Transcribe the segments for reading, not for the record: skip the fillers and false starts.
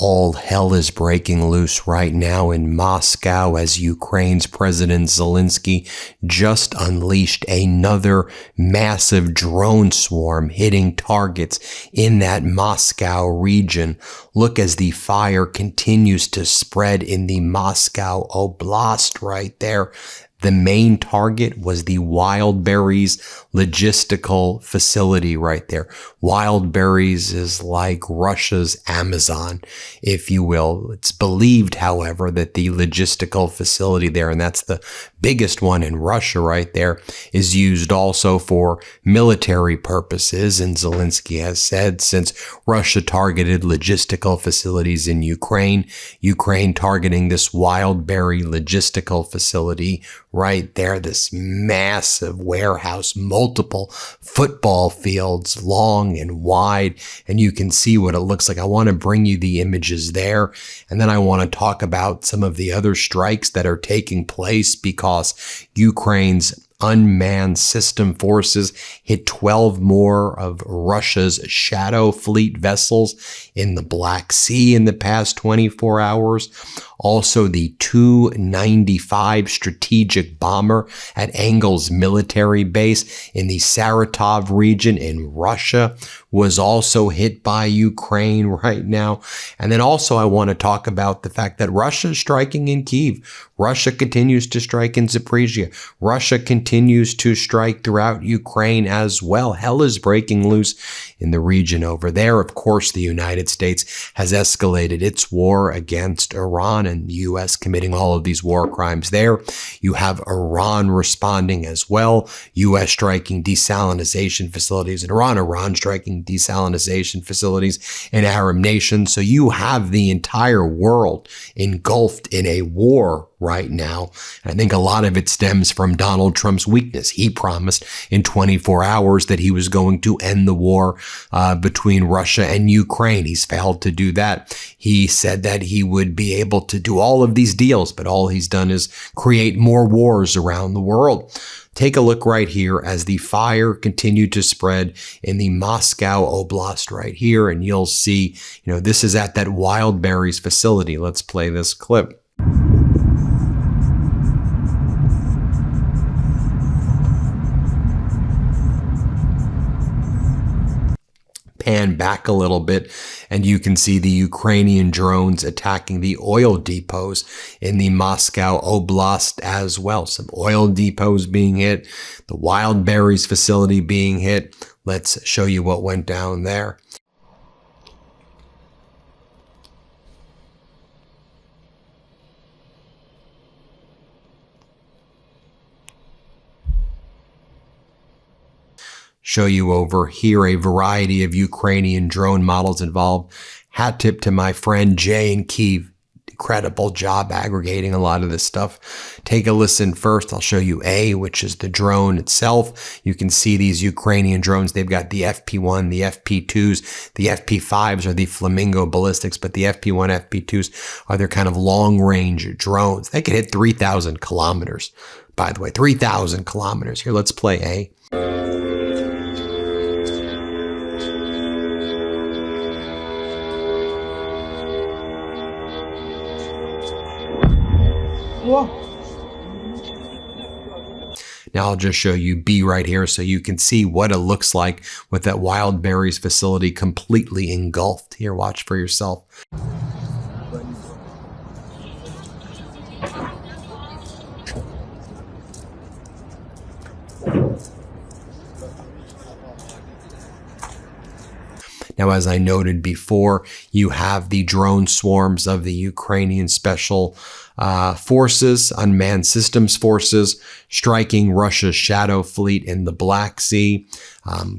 All hell is breaking loose right now in Moscow as Ukraine's President Zelenskyy just unleashed another massive drone swarm hitting targets in that Moscow region. Look as the fire continues to spread in the Moscow Oblast right there. The main target was the Wildberries logistical facility right there. Wildberries is like Russia's Amazon, if you will. It's believed, however, that the logistical facility there, and that's the biggest one in Russia right there, is used also for military purposes. And Zelenskyy has said since Russia targeted logistical facilities in Ukraine targeting this Wildberry logistical facility right there, this massive warehouse, multiple football fields, long and wide, and you can see what it looks like. I want to bring you the images there, and then I want to talk about some of the other strikes that are taking place because Ukraine's unmanned system forces hit 12 more of Russia's Shadow Fleet vessels in the Black Sea in the past 24 hours. Also, the Tu-95 strategic bomber at Engel's military base in the Saratov region in Russia was also hit by Ukraine right now. And then also I want to talk about the fact that Russia is striking in Kyiv. Russia continues to strike in Zaporizhia. Russia continues to strike throughout Ukraine as well. Hell is breaking loose in the region over there. Of course, the United States has escalated its war against Iran, and the U.S. committing all of these war crimes there. You have Iran responding as well. U.S. striking desalination facilities in Iran, Iran striking desalination facilities in Arab nations. So you have the entire world engulfed in a war right now. And I think a lot of it stems from Donald Trump's weakness. He promised in 24 hours that he was going to end the war between Russia and Ukraine. He's failed to do that. He said that he would be able to do all of these deals, but all he's done is create more wars around the world. Take a look right here as the fire continued to spread in the Moscow Oblast right here, and you'll see, this is at that Wildberries facility. Let's play this clip. Pan back a little bit and you can see the Ukrainian drones attacking the oil depots in the Moscow Oblast as well. Some oil depots being hit, the Wildberries facility being hit. Let's show you what went down there. Show you over here a variety of Ukrainian drone models involved. Hat tip to my friend Jay in Kyiv. Incredible job aggregating a lot of this stuff. Take a listen first. I'll show you A, which is the drone itself. You can see these Ukrainian drones. They've got the FP1, the FP2s, the FP5s are the Flamingo ballistics, but the FP1, FP2s are their kind of long-range drones. They can hit 3,000 kilometers, by the way, 3,000 kilometers. Here, let's play A. Now I'll just show you B right here so you can see what it looks like with that Wildberries facility completely engulfed. Here, watch for yourself. Now, as I noted before, you have the drone swarms of the Ukrainian special forces, unmanned systems forces, striking Russia's Shadow Fleet in the Black Sea.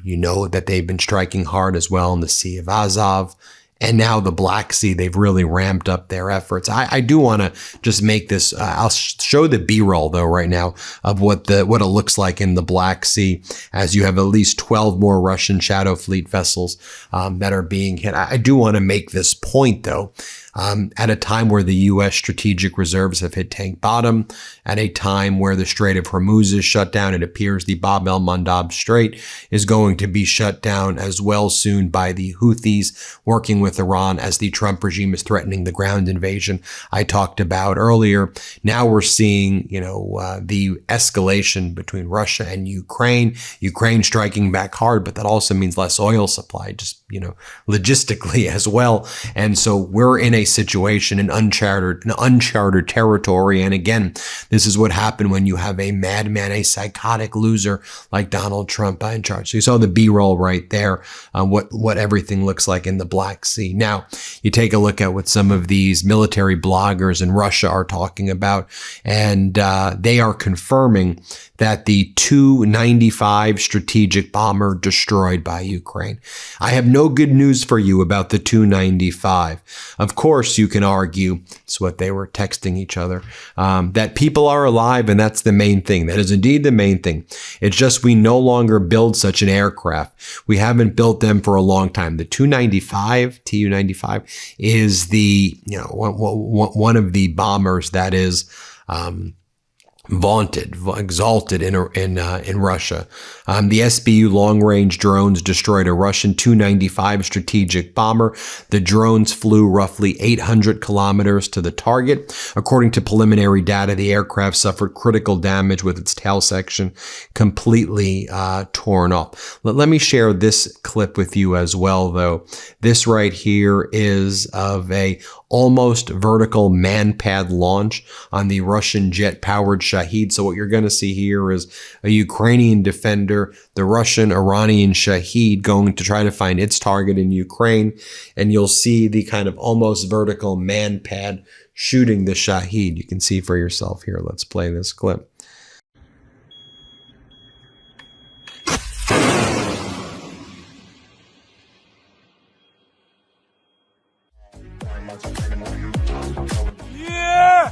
You know that they've been striking hard as well in the Sea of Azov. And now the Black Sea, they've really ramped up their efforts. I do want to just make this, I'll show the B-roll though right now of what it looks like in the Black Sea as you have at least 12 more Russian Shadow Fleet vessels that are being hit. I do want to make this point though. At a time where the U.S. strategic reserves have hit tank bottom, at a time where the Strait of Hormuz is shut down, it appears the Bab el-Mandab Strait is going to be shut down as well soon by the Houthis working with Iran as the Trump regime is threatening the ground invasion I talked about earlier. Now we're seeing, the escalation between Russia and Ukraine striking back hard, but that also means less oil supply, just, logistically as well. And so we're in a situation in uncharted territory. And again, this is what happened when you have a madman, a psychotic loser like Donald Trump in charge. So you saw the B-roll right there, what everything looks like in the Black Sea. Now, you take a look at what some of these military bloggers in Russia are talking about, and they are confirming that the Tu-95 strategic bomber destroyed by Ukraine. I have no good news for you about the Tu-95. Of course, you can argue, it's what they were texting each other, that people are alive, and that's the main thing. That is indeed the main thing. It's just we no longer build such an aircraft. We haven't built them for a long time. The Tu-95 is the, one of the bombers that is vaunted, exalted in Russia. The SBU long-range drones destroyed a Russian Tu-95 strategic bomber. The drones flew roughly 800 kilometers to the target. According to preliminary data, the aircraft suffered critical damage with its tail section completely torn off. Let me share this clip with you as well, though. This right here is of a almost vertical man-pad launch on the Russian jet-powered Shahed. So what you're going to see here is a Ukrainian defender, the Russian Iranian Shahed, going to try to find its target in Ukraine. And you'll see the kind of almost vertical man-pad shooting the Shahed. You can see for yourself here. Let's play this clip. Yeah!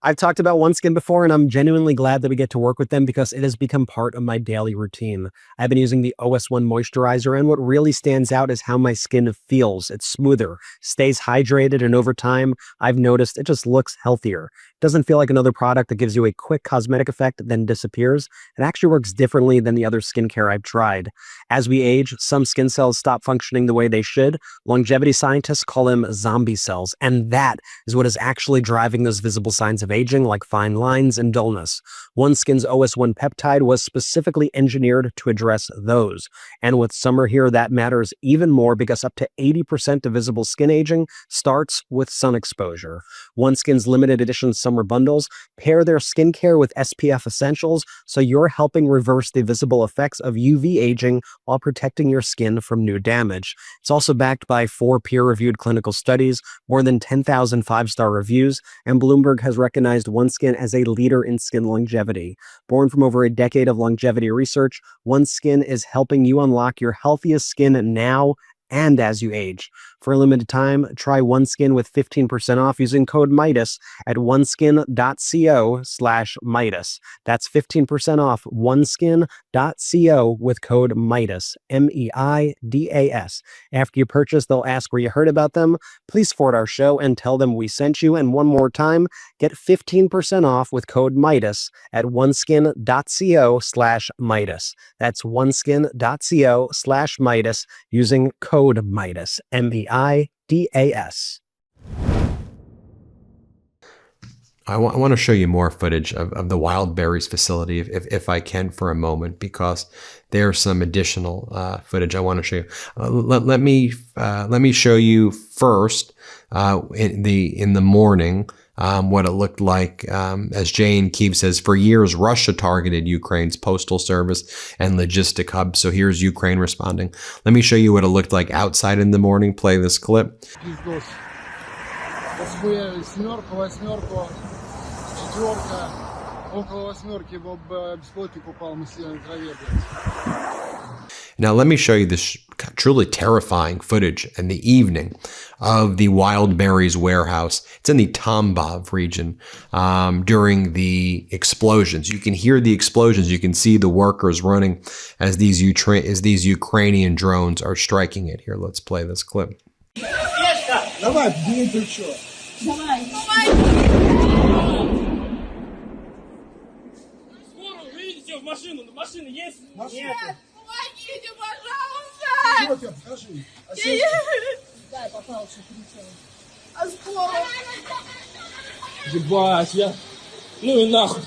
I've talked about OneSkin before, and I'm genuinely glad that we get to work with them because it has become part of my daily routine. I've been using the OS1 moisturizer, and what really stands out is how my skin feels. It's smoother, stays hydrated, and over time, I've noticed it just looks healthier. It doesn't feel like another product that gives you a quick cosmetic effect, then disappears. It actually works differently than the other skincare I've tried. As we age, some skin cells stop functioning the way they should. Longevity scientists call them zombie cells, and that is what is actually driving those visible signs of aging, like fine lines and dullness. OneSkin's OS1 peptide was specifically engineered to address those. And with summer here, that matters even more because up to 80% of visible skin aging starts with sun exposure. OneSkin's limited edition summer bundles pair their skincare with SPF essentials, so you're helping reverse the visible effects of UV aging while protecting your skin from new damage. It's also backed by 4 peer-reviewed clinical studies, more than 10,000 5-star reviews, and Bloomberg has recognized OneSkin as a leader in skin longevity. Born from over a decade of longevity research, OneSkin is helping you unlock your healthiest skin now and as you age. For a limited time, try OneSkin with 15% off using code MIDAS at oneskin.co/Midas. That's 15% off oneskin.co with code MIDAS, MEIDAS. After you purchase, they'll ask where you heard about them. Please forward our show and tell them we sent you. And one more time, get 15% off with code MIDAS at oneskin.co/Midas. That's oneskin.co/Midas using code MIDAS, MEIDAS. I want to show you more footage of the Wild Berries facility, if I can, for a moment, because there's some additional footage I want to show you. Let me show you first in the morning what it looked like. As Jane Keefe says, for years Russia targeted Ukraine's postal service and logistic hubs. So here's Ukraine responding. Let me show you what it looked like outside in the morning. Play this clip. Now let me show you this truly terrifying footage in the evening of the Wild Berries warehouse. It's in the Tambov region during the explosions. You can hear the explosions. You can see the workers running as these Ukrainian drones are striking it. Here, let's play this clip. Ебать, я... Ну и нахуй.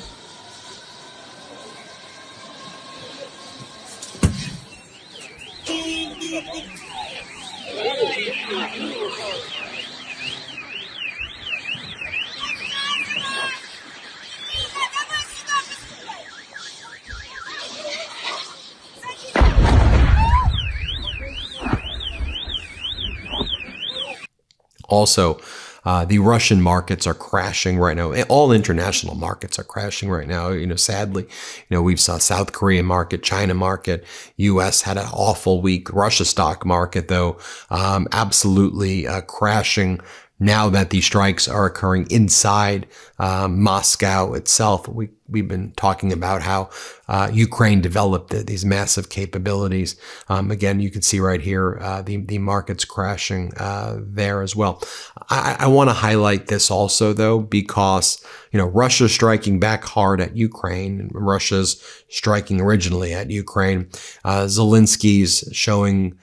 Also, the Russian markets are crashing right now. All international markets are crashing right now. Sadly, we've saw South Korean market, China market, U.S. had an awful week. Russia stock market, though, absolutely crashing. Now that these strikes are occurring inside Moscow itself, we've been talking about how Ukraine developed these massive capabilities. Again, you can see right here the markets crashing there as well. I want to highlight this also, though, because Russia's striking back hard at Ukraine. Russia's striking originally at Ukraine. Zelensky's showing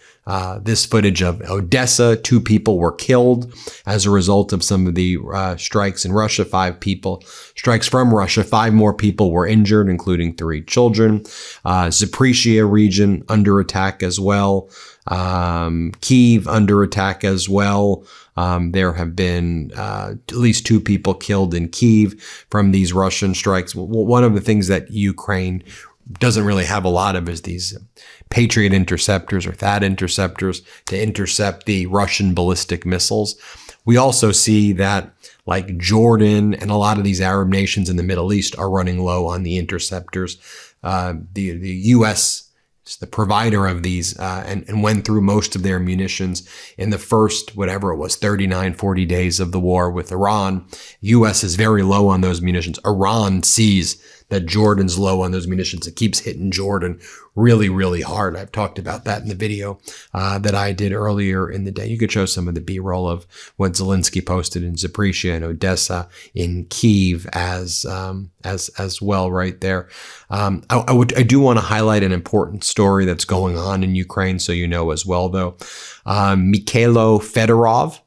this footage of Odessa. 2 people were killed as a result of some of the strikes in Russia. 5 people. Strikes from Russia. 5 more people were injured, including 3 children. Zaporizhia region under attack as well. Kyiv under attack as well. There have been at least 2 people killed in Kyiv from these Russian strikes. One of the things that Ukraine doesn't really have a lot of is these Patriot interceptors or THAAD interceptors to intercept the Russian ballistic missiles. We also see that like Jordan and a lot of these Arab nations in the Middle East are running low on the interceptors. The U.S. is the provider of these and went through most of their munitions in the first, 39, 40 days of the war with Iran. U.S. is very low on those munitions. Iran sees that Jordan's low on those munitions. It keeps hitting Jordan really, really hard. I've talked about that in the video that I did earlier in the day. You could show some of the B-roll of what Zelenskyy posted in Zaporizhia and Odessa, in Kyiv as well right there. I do want to highlight an important story that's going on in Ukraine, so you know as well, though. Mikhailo Fedorov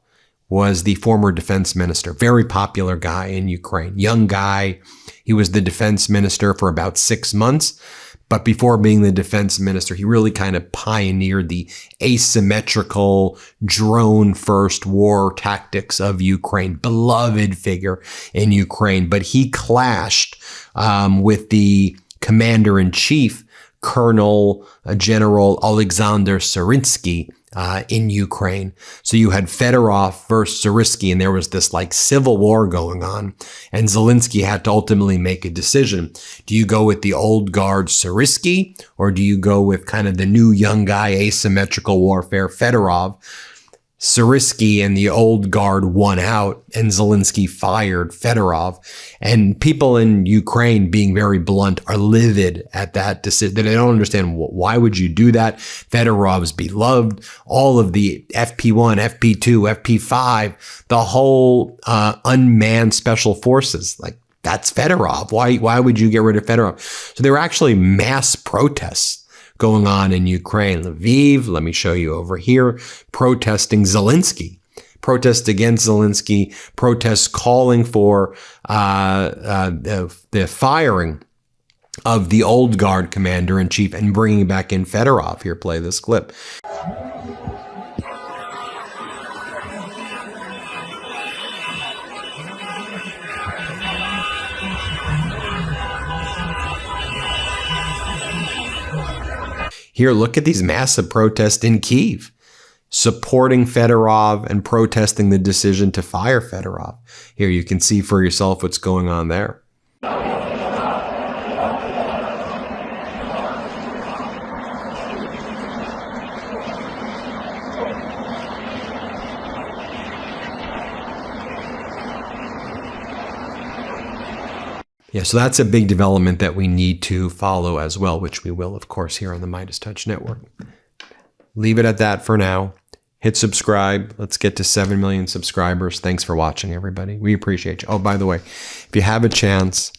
was the former defense minister, very popular guy in Ukraine, young guy. He was the defense minister for about 6 months. But before being the defense minister, he really kind of pioneered the asymmetrical drone-first war tactics of Ukraine. Beloved figure in Ukraine. But he clashed with the commander-in-chief, Colonel General Alexander Zelenskyy, in Ukraine. So you had Fedorov versus Zelenskyy, and there was this like civil war going on. And Zelenskyy had to ultimately make a decision. Do you go with the old guard Zelenskyy, or do you go with kind of the new young guy, asymmetrical warfare, Fedorov? Zelenskyy and the old guard won out, and Zelenskyy fired Fedorov. And people in Ukraine, being very blunt, are livid at that decision. They don't understand, why would you do that? Fedorov's beloved. All of the FP1, FP2, FP5, the whole unmanned special forces, like that's Fedorov. Why would you get rid of Fedorov? So there were actually mass protests going on in Ukraine. Lviv, let me show you over here, protesting Zelenskyy, protest against Zelenskyy, protests calling for the firing of the old guard commander-in-chief and bringing back in Fedorov. Here, play this clip. Here, look at these massive protests in Kyiv, supporting Fedorov and protesting the decision to fire Fedorov. Here, you can see for yourself what's going on there. Yeah, so that's a big development that we need to follow as well, which we will, of course, here on the MeidasTouch Network. Leave it at that for now. Hit subscribe. Let's get to 7 million subscribers. Thanks for watching, everybody. We appreciate you. Oh, by the way, if you have a chance,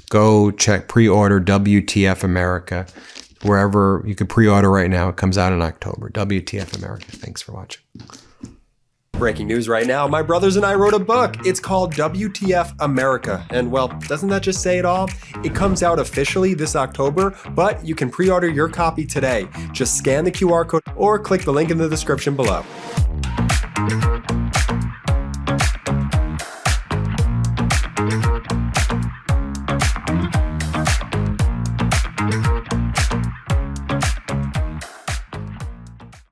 go check pre-order WTF America. wherever you could pre-order right now. It comes out in October. WTF America. Thanks for watching. Breaking news right now, my brothers and I wrote a book. It's called WTF America. And well, doesn't that just say it all? It comes out officially this October, but you can pre-order your copy today. Just scan the QR code or click the link in the description below.